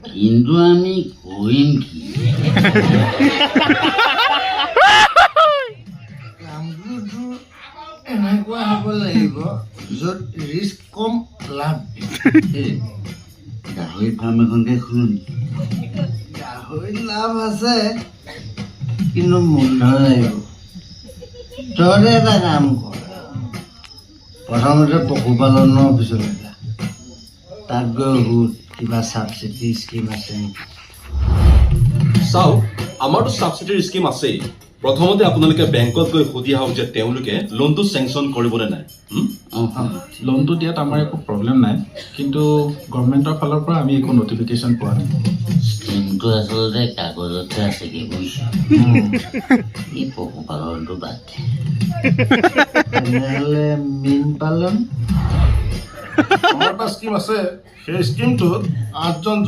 কিন্তু আমি কৰিম কি? কামটোতো এনেকুৱা হ'ব লাগিব য'ত ৰিস্ক কম লাভ এই গাহৰি ফাৰ্ম এখনকে খোলো নেকি? গাহৰিত লাভ আছে। কিন্তু মূলধন লাগিব। তহঁতে এটা কাম কৰ, প্ৰথমতে পশুপালনৰ অফিচলৈ যা, তাত গৈ সুধ কিবা ছাবচিডি স্কিম আছে নেকি? চাওক, আমাৰতো ছাবচিডিৰ স্কিম আছেই। প্ৰথমতে আপোনালোকে বেংকত গৈ সুধি আহক যে তেওঁলোকে লোনটো চেংচন কৰিবনে নাই। লোনটো দিয়াত আমাৰ একো প্ৰব্লেম নাই, কিন্তু গভৰ্ণমেণ্টৰ ফালৰ পৰা আমি একো নটিফিকেশ্যন পোৱা নাই। স্কিমটো আচলতে কাগজতহে আছে কি বুজিছ? এই পশুপালনটো বাদ দে। তেনেহ'লে মীন পালন আমাৰ এটা স্কিম আছে, সেই স্কিমটোত 8জন